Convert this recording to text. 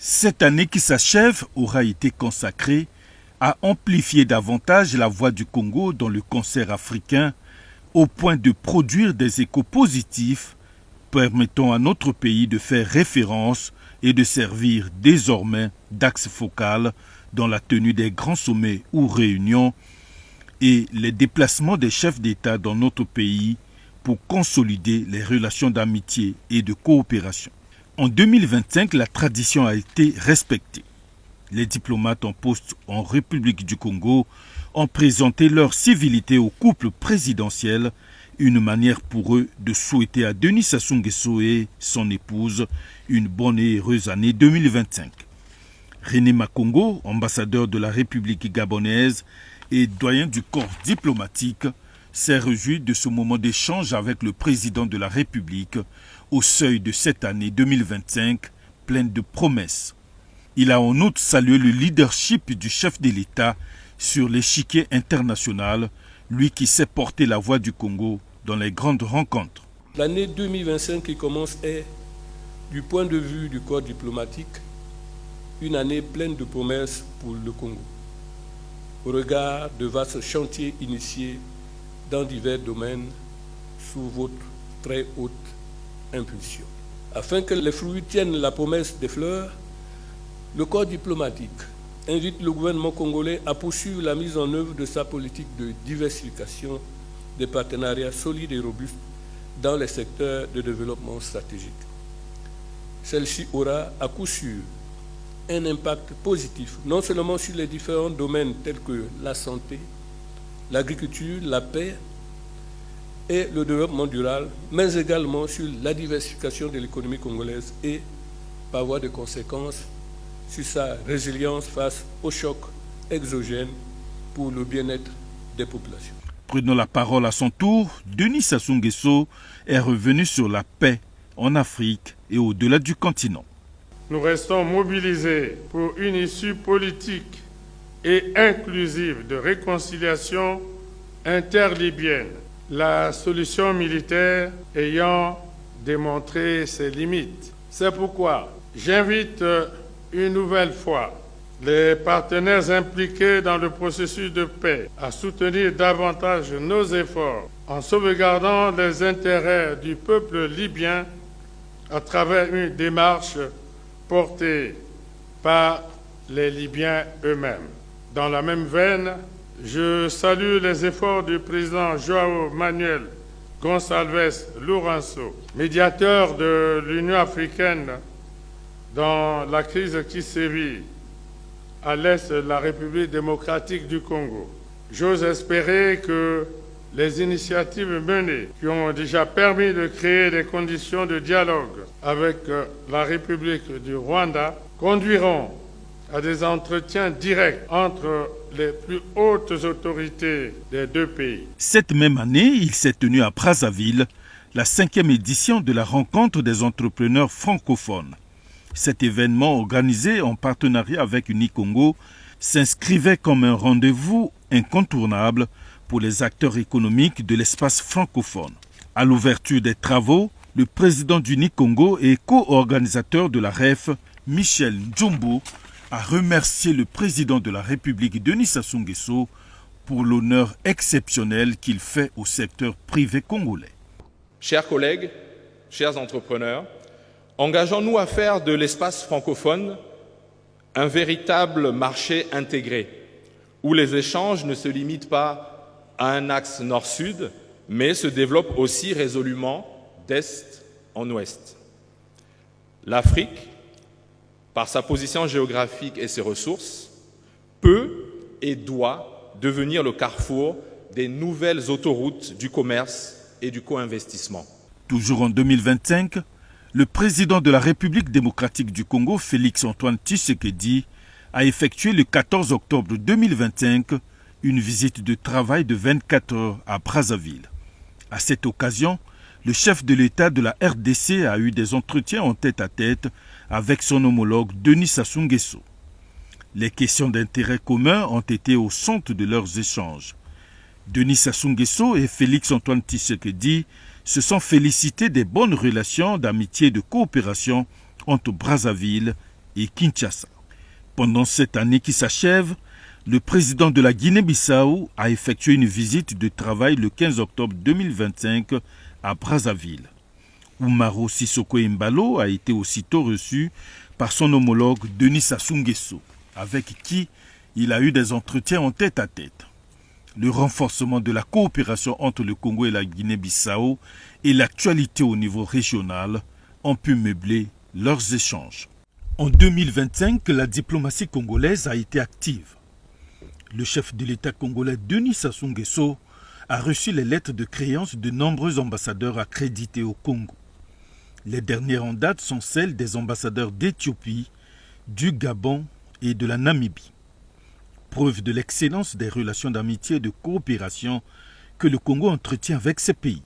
Cette année qui s'achève aura été consacrée à amplifier davantage la voix du Congo dans le concert africain au point de produire des échos positifs permettant à notre pays de faire référence et de servir désormais d'axe focal dans la tenue des grands sommets ou réunions et les déplacements des chefs d'État dans notre pays pour consolider les relations d'amitié et de coopération. En 2025, la tradition a été respectée. Les diplomates en poste en République du Congo ont présenté leur civilité au couple présidentiel, une manière pour eux de souhaiter à Denis Sassou Nguesso et son épouse une bonne et heureuse année 2025. René Makongo, ambassadeur de la République gabonaise et doyen du corps diplomatique, s'est réjoui de ce moment d'échange avec le président de la République au seuil de cette année 2025 pleine de promesses. Il a en outre salué le leadership du chef de l'État sur l'échiquier international, lui qui sait porter la voix du Congo dans les grandes rencontres. L'année 2025 qui commence est, du point de vue du corps diplomatique, une année pleine de promesses pour le Congo, au regard de vastes chantiers initiés dans divers domaines sous votre très haute impulsion. Afin que les fruits tiennent la promesse des fleurs, le corps diplomatique invite le gouvernement congolais à poursuivre la mise en œuvre de sa politique de diversification des partenariats solides et robustes dans les secteurs de développement stratégique. Celle-ci aura à coup sûr un impact positif, non seulement sur les différents domaines tels que la santé, l'agriculture, la paix et le développement durable, mais également sur la diversification de l'économie congolaise et, par voie de conséquence, sur sa résilience face aux chocs exogènes pour le bien-être des populations. Prenant la parole à son tour, Denis Sassou Nguesso est revenu sur la paix en Afrique et au-delà du continent. Nous restons mobilisés pour une issue politique et inclusive de réconciliation interlibyenne, la solution militaire ayant démontré ses limites. C'est pourquoi j'invite une nouvelle fois les partenaires impliqués dans le processus de paix à soutenir davantage nos efforts en sauvegardant les intérêts du peuple libyen à travers une démarche portée par les Libyens eux-mêmes. Dans la même veine, je salue les efforts du président João Manuel Gonçalves Lourenço, médiateur de l'Union africaine dans la crise qui sévit à l'est de la République démocratique du Congo. J'ose espérer que les initiatives menées, qui ont déjà permis de créer des conditions de dialogue avec la République du Rwanda, conduiront à des entretiens directs entre les plus hautes autorités des deux pays. Cette même année, il s'est tenu à Brazzaville la 5e édition de la rencontre des entrepreneurs francophones. Cet événement, organisé en partenariat avec Unicongo, s'inscrivait comme un rendez-vous incontournable pour les acteurs économiques de l'espace francophone. À l'ouverture des travaux, le président d'Unicongo et co-organisateur de la REF, Michel Ndjumbo, a remercié le président de la République, Denis Sassou Nguesso, pour l'honneur exceptionnel qu'il fait au secteur privé congolais. Chers collègues, chers entrepreneurs, engageons-nous à faire de l'espace francophone un véritable marché intégré, où les échanges ne se limitent pas à un axe nord-sud, mais se développent aussi résolument d'est en ouest. L'Afrique, par sa position géographique et ses ressources, peut et doit devenir le carrefour des nouvelles autoroutes du commerce et du co-investissement. Toujours en 2025, le président de la République démocratique du Congo, Félix-Antoine Tshisekedi, a effectué le 14 octobre 2025 une visite de travail de 24 heures à Brazzaville. À cette occasion, le chef de l'État de la RDC a eu des entretiens en tête-à-tête avec son homologue Denis Sassou Nguesso. Les questions d'intérêt commun ont été au centre de leurs échanges. Denis Sassou Nguesso et Félix-Antoine Tshisekedi se sont félicités des bonnes relations d'amitié et de coopération entre Brazzaville et Kinshasa. Pendant cette année qui s'achève, le président de la Guinée-Bissau a effectué une visite de travail le 15 octobre 2025 à Brazzaville. Umaro Sissoko Embalo a été aussitôt reçu par son homologue Denis Sassou Nguesso, avec qui il a eu des entretiens en tête-à-tête. Le renforcement de la coopération entre le Congo et la Guinée-Bissau et l'actualité au niveau régional ont pu meubler leurs échanges. En 2025, la diplomatie congolaise a été active. Le chef de l'État congolais Denis Sassou Nguesso a reçu les lettres de créance de nombreux ambassadeurs accrédités au Congo. Les dernières en date sont celles des ambassadeurs d'Éthiopie, du Gabon et de la Namibie. Preuve de l'excellence des relations d'amitié et de coopération que le Congo entretient avec ces pays.